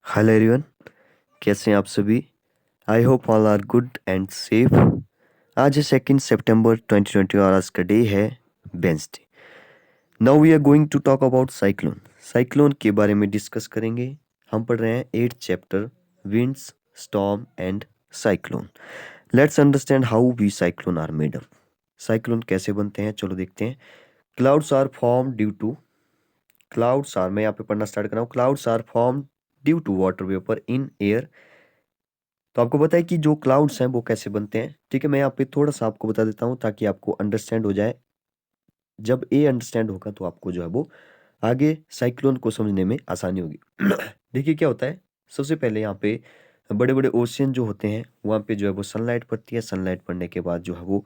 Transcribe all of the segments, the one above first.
Hello everyone, कैसे हैं आप सभी। I hope all are good and safe. आज है 2 सितंबर 2020 और आज का डे है Wednesday. Now we are going to talk about cyclone. Cyclone के बारे में डिस्कस करेंगे। हम पढ़ रहे हैं 8th chapter winds, storm and cyclone. Let's understand how we cyclone are made up. Cyclone कैसे बनते हैं, चलो देखते हैं। Clouds are form due to clouds are मैं यहाँ पे पढ़ना स्टार्ट कर रहा हूँ। Clouds are form due to water vapour in air. तो आपको पता है कि जो क्लाउड्स हैं वो कैसे बनते हैं। ठीक है, मैं यहाँ पे थोड़ा सा आपको बता देता हूँ ताकि आपको अंडरस्टैंड हो जाए। जब ए अंडरस्टैंड होगा तो आपको जो है वो आगे साइक्लोन को समझने में आसानी होगी। देखिए क्या होता है। सबसे पहले यहाँ पे बड़े बड़े ओशियन जो होते हैं वहाँ पे जो है वो सनलाइट पड़ती है। सनलाइट पड़ने के बाद जो है वो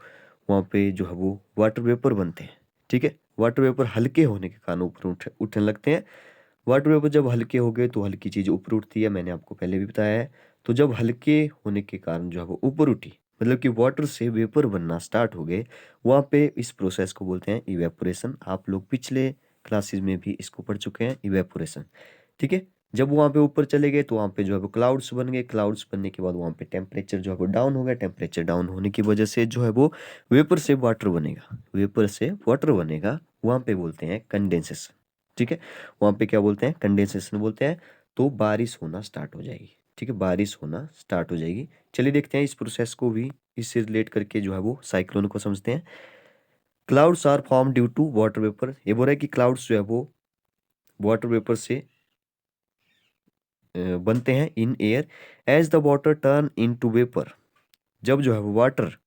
वहाँ पे जो है वो वाटर वेपर बनते हैं। ठीक है, वाटर वेपर हल्के होने के कारण ऊपर उठने लगते हैं। वाटर वेपर जब हल्के हो गए तो हल्की चीज़ ऊपर उठती है, मैंने आपको पहले भी बताया है। तो जब हल्के होने के कारण जो है वो ऊपर उठी, मतलब कि वाटर से वेपर बनना स्टार्ट हो गए, वहाँ पे इस प्रोसेस को बोलते हैं इवेपोरेशन। आप लोग पिछले क्लासेस में भी इसको पढ़ चुके हैं, इवेपोरेशन। ठीक है, जब वहाँ पे ऊपर चले गए तो वहाँ पे जो है वो क्लाउड्स बन गए। क्लाउड्स बनने के बाद वहाँ पे टेम्परेचर जो है वो डाउन हो गया। टेम्परेचर डाउन होने की वजह से जो है वो वेपर से वाटर बनेगा। वेपर से वाटर बनेगा, वहाँ पे बोलते हैं कंडेंसेशन। ठीक है, वहाँ पे क्या बोलते हैं, कंडेंसेशन बोलते हैं। तो बारिश होना स्टार्ट हो जाएगी। ठीक है, बारिश होना स्टार्ट हो जाएगी। चलिए देखते हैं इस प्रोसेस को भी, इससे रिलेट करके जो है वो साइक्लोन को समझते हैं। Clouds are form due to water vapour. ये बोल रहा है कि क्लाउड्स जो है वो वाटर वेपर से बनते हैं in air. As the water turn into vapour, जब जो है वो वाटर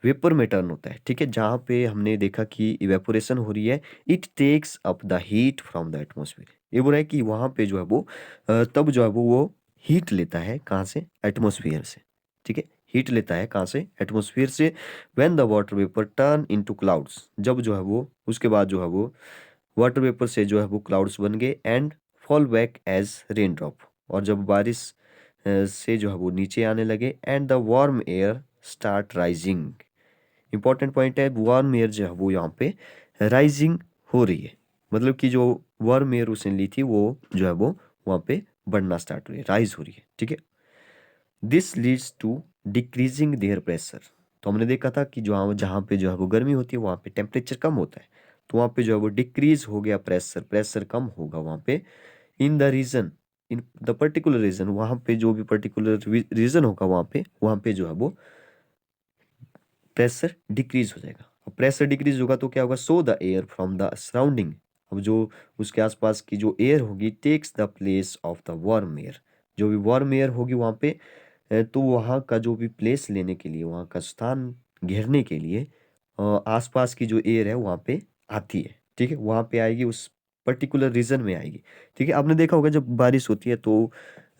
वेपर में टर्न होता है। ठीक है, जहाँ पे हमने देखा कि इवेपोरेशन हो रही है, it takes up the heat from the atmosphere. ये बोल रहा है कि वहाँ पे जो है वो तब जो है वो हीट लेता है कहाँ से, एटमोसफियर से। ठीक है, हीट लेता है कहाँ से, एटमोसफियर से। When the water vapour turn into clouds, जब जो है वो उसके बाद जो है वो वाटर वेपर से जो है वो क्लाउड्स बन गए and fall back as rain drop. और जब बारिश से जो है वो नीचे आने लगे and the warm air start rising. Important point है, वार्म एयर जो है वो यहाँ पे राइजिंग हो रही है। मतलब कि जो वार्म एयर उसने ली थी वो जो है वो वहाँ पे बढ़ना स्टार्ट हो रही है, राइज हो रही है। ठीक है, this leads to decreasing their pressure. तो हमने देखा था कि जो जहाँ पे जो है वो गर्मी होती है वहाँ पे टेम्परेचर कम होता है। तो वहाँ पे जो है वो डिक्रीज हो गया प्रेशर, प्रेशर कम होगा वहाँ पे। In the region, in the particular region, वहाँ पे जो भी पर्टिकुलर रीजन होगा वहाँ पे जो है वो प्रेशर डिक्रीज हो जाएगा। अब प्रेशर डिक्रीज होगा तो क्या होगा, so the air from the surrounding. अब जो उसके आसपास की जो एयर होगी takes the place of the warm air. जो भी वार्म एयर होगी वहाँ पे तो वहाँ का जो भी प्लेस लेने के लिए, वहाँ का स्थान घेरने के लिए आसपास की जो एयर है वहाँ पे आती है। ठीक है, वहाँ पे आएगी, उस पर्टिकुलर रीजन में आएगी। ठीक है, आपने देखा होगा जब बारिश होती है तो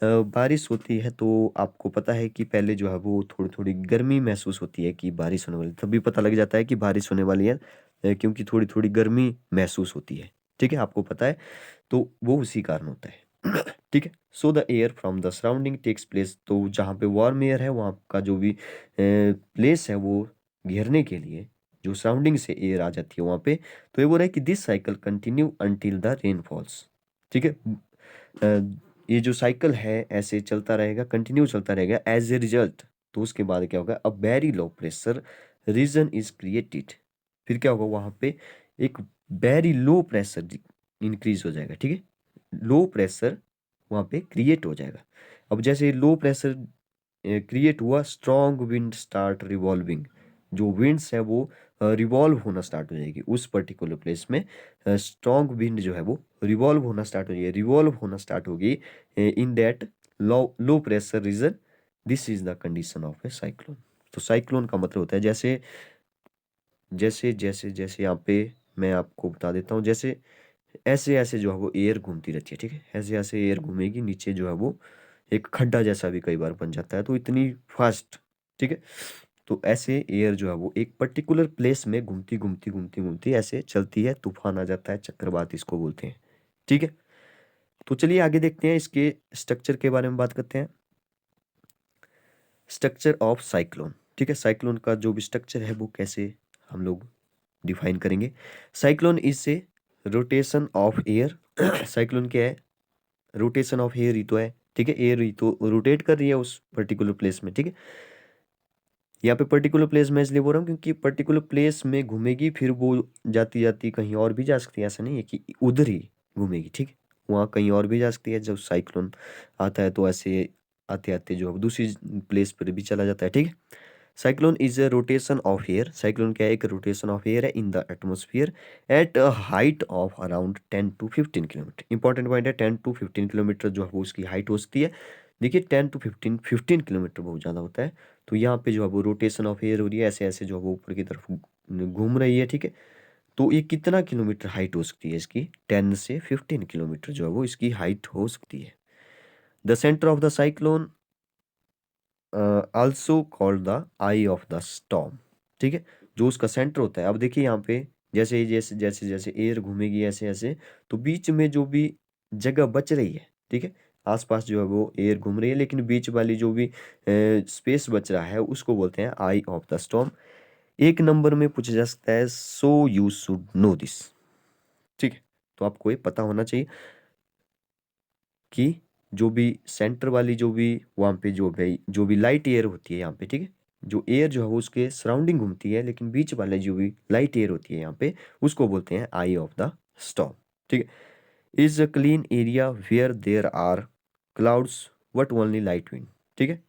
बारिश होती है तो आपको पता है कि पहले जो है वो थोड़ी थोड़ी गर्मी महसूस होती है कि बारिश होने वाली है। तभी पता लग जाता है कि बारिश होने वाली है क्योंकि थोड़ी थोड़ी गर्मी महसूस होती है। ठीक है, आपको पता है, तो वो उसी कारण होता है। ठीक है, so the air from the surrounding takes place. तो जहाँ पे वार्म एयर है वहाँ का जो भी प्लेस है वो घेरने के लिए जो सराउंडिंग से एयर आ जाती है वहाँ पे। तो ये बोल रहा है कि this cycle continue until the rain false. ठीक है, ये जो साइकिल है ऐसे चलता रहेगा, कंटिन्यू चलता रहेगा। एज ए रिजल्ट, तो उसके बाद क्या होगा, a very low pressure region is created. फिर क्या होगा, वहाँ पे एक वेरी लो प्रेशर इंक्रीज हो जाएगा। ठीक है, लो प्रेशर वहाँ पे क्रिएट हो जाएगा। अब जैसे लो प्रेशर क्रिएट हुआ, स्ट्रॉन्ग विंड स्टार्ट रिवॉल्विंग। जो विंड्स है वो रिवॉल्व होना स्टार्ट हो जाएगी उस पर्टिकुलर प्लेस में। स्ट्रॉन्ग विंड जो है वो रिवॉल्व होना स्टार्ट हो जाएगी, रिवॉल्व होना स्टार्ट होगी in that low low pressure region. This is the condition of A cyclone. तो साइक्लोन का मतलब होता है जैसे जैसे जैसे जैसे यहाँ पे मैं आपको बता देता हूँ, जैसे ऐसे ऐसे जो है वो एयर घूमती रहती है। ठीक है, ऐसे ऐसे एयर घूमेगी, नीचे जो है वो एक खड्डा जैसा भी कई बार बन जाता है, तो इतनी फास्ट। ठीक है, तो ऐसे एयर जो है वो एक पर्टिकुलर प्लेस में घूमती घूमती घूमती घूमती ऐसे चलती है, तूफान आ जाता है, चक्रवात इसको बोलते हैं। ठीक है, तो चलिए आगे देखते हैं, इसके स्ट्रक्चर के बारे में बात करते हैं। Structure of cyclone. ठीक है, साइक्लोन का जो भी स्ट्रक्चर है वो कैसे हम लोग डिफाइन करेंगे। साइक्लोन इज से रोटेशन ऑफ एयर। साइक्लोन क्या है, रोटेशन ऑफ एयर ही तो है, ठीक है, एयर ही तो रोटेट कर रही है उस पर्टिकुलर प्लेस में, ठीक है। यहाँ पे पर्टिकुलर प्लेस मैं इसलिए बोल रहा हूँ क्योंकि पर्टिकुलर प्लेस में घूमेगी, फिर वो जाती जाती कहीं और भी जा सकती है, ऐसा नहीं है कि उधर ही घूमेगी, ठीक है, वहाँ कहीं और भी जा सकती है। जब साइक्लोन आता है तो ऐसे आते आते जो है दूसरी प्लेस पर भी चला जाता है, ठीक है। Cyclone is a rotation of air, cyclone क्या है, एक रोटेशन ऑफ एयर है in the atmosphere at a height of around 10 to 15 kilometre. Important point है, 10 to 15 किलोमीटर जो है वो उसकी हाइट हो सकती है। देखिए 10 to 15 किलोमीटर बहुत ज़्यादा होता है। तो यहाँ पे जो है वो रोटेशन ऑफ एयर हो रही है, ऐसे ऐसे जो है वो ऊपर की तरफ घूम रही है, ठीक है। तो ये कितना किलोमीटर हाइट हो सकती है इसकी, 10 से 15 किलोमीटर जो है वो इसकी हाइट हो सकती है। The centre of the cyclone also called the I of the storm, ठीक है, जो उसका सेंटर होता है। अब देखिए यहाँ पे जैसे जैसे जैसे जैसे एयर घूमेगी ऐसे ऐसे, तो बीच में जो भी जगह बच रही है, ठीक है, आसपास जो है वो एयर घूम रही है, लेकिन बीच वाली जो भी स्पेस बच रहा है उसको बोलते हैं आई ऑफ द स्टॉर्म। एक नंबर में पूछा जा सकता है, so you should know this, ठीक है। तो आपको ये पता होना चाहिए कि जो भी सेंटर वाली जो भी वहाँ पे जो भी लाइट एयर होती है यहाँ पे, ठीक है, जो एयर जो है वो उसके सराउंडिंग घूमती है, लेकिन बीच वाले जो भी लाइट एयर होती है यहाँ पे उसको बोलते हैं आई ऑफ द स्टॉर्म, ठीक है। Is a clean area where there are clouds but only light wind, ठीक है।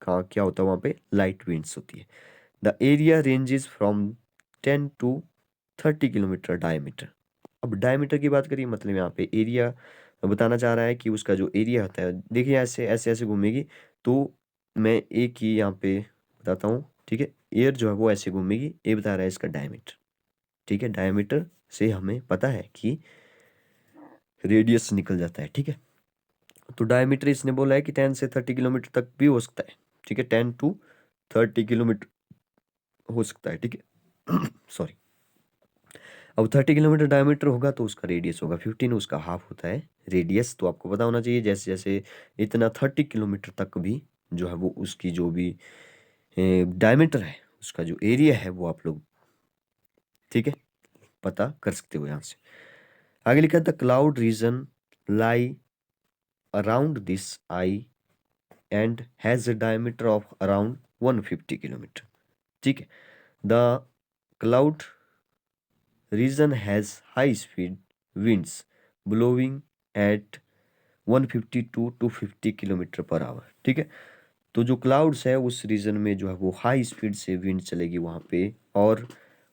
कहाँ क्या होता है वहाँ पे, लाइट विंड्स होती है। The area ranges from 10 to 30 kilometre diameter. अब डायमीटर की बात करिए, मतलब यहाँ पे एरिया बताना चाह रहा है कि उसका जो एरिया होता है, देखिए ऐसे ऐसे ऐसे घूमेगी। तो मैं एक ही यहाँ पे बताता हूँ, ठीक है, एयर जो है वो ऐसे घूमेगी, ये बता रहा है इसका डायमीटर, ठीक है। डायमीटर से हमें पता है कि रेडियस निकल जाता है, ठीक है। तो डायमीटर इसने बोला है कि 10 से 30 किलोमीटर तक भी हो सकता है, ठीक है, 10 to 30 किलोमीटर हो सकता है, ठीक है। सॉरी। अब 30 किलोमीटर डायमीटर होगा तो उसका रेडियस होगा 15, उसका हाफ होता है रेडियस। तो आपको पता होना चाहिए जैसे जैसे इतना 30 किलोमीटर तक भी जो है वो उसकी जो भी डायमीटर है, उसका जो एरिया है वो आप लोग, ठीक है, पता कर सकते हो यहाँ से। आगे लिखा है the cloud region lie around this eye and has a diameter of around 150 kilometre, ठीक है। The cloud region has high speed winds blowing at 152 to 50 kilometre per hour, ठीक है। तो जो क्लाउड्स है उस रीजन में जो है वो हाई स्पीड से विंड चलेगी वहाँ पे, और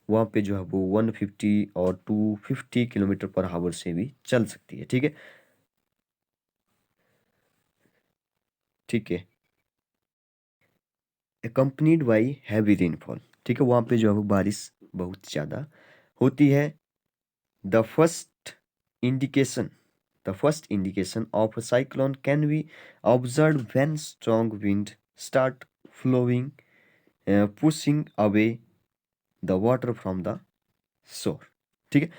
वहाँ पे जो है वो 150 और 250 किलोमीटर पर आवर से भी चल सकती है, ठीक है, ठीक है। accompanied बाई हैवी रेनफॉल, ठीक है, वहाँ पे जो है वो बारिश बहुत ज़्यादा होती है। The first indication, the first indication of a cyclone can be observed when strong wind start flowing, pushing away the water from the shore, ठीक है।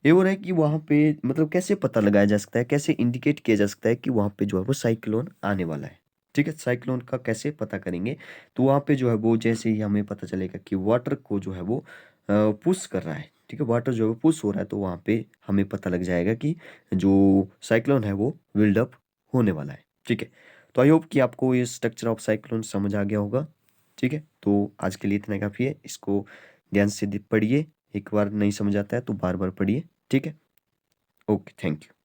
ये हो रहा है कि वहाँ पे मतलब कैसे पता लगाया जा सकता है, कैसे इंडिकेट किया जा सकता है कि वहाँ पे जो है वो साइक्लोन आने वाला है, ठीक है। साइक्लोन का कैसे पता करेंगे, तो वहाँ पे जो है वो जैसे ही हमें पता चलेगा कि वाटर को जो है वो पुश कर रहा है, ठीक है, वाटर जो है पुश हो रहा है, तो वहाँ पे हमें पता लग जाएगा कि जो साइक्लोन है वो बिल्डअप होने वाला है, ठीक है। तो आई होप कि आपको ये स्ट्रक्चर ऑफ साइक्लोन समझ आ गया होगा, ठीक है। तो आज के लिए इतना काफ़ी है, इसको ध्यान से पढ़िए, एक बार नहीं समझ आता है तो बार बार पढ़िए, ठीक है। Okay, thank you.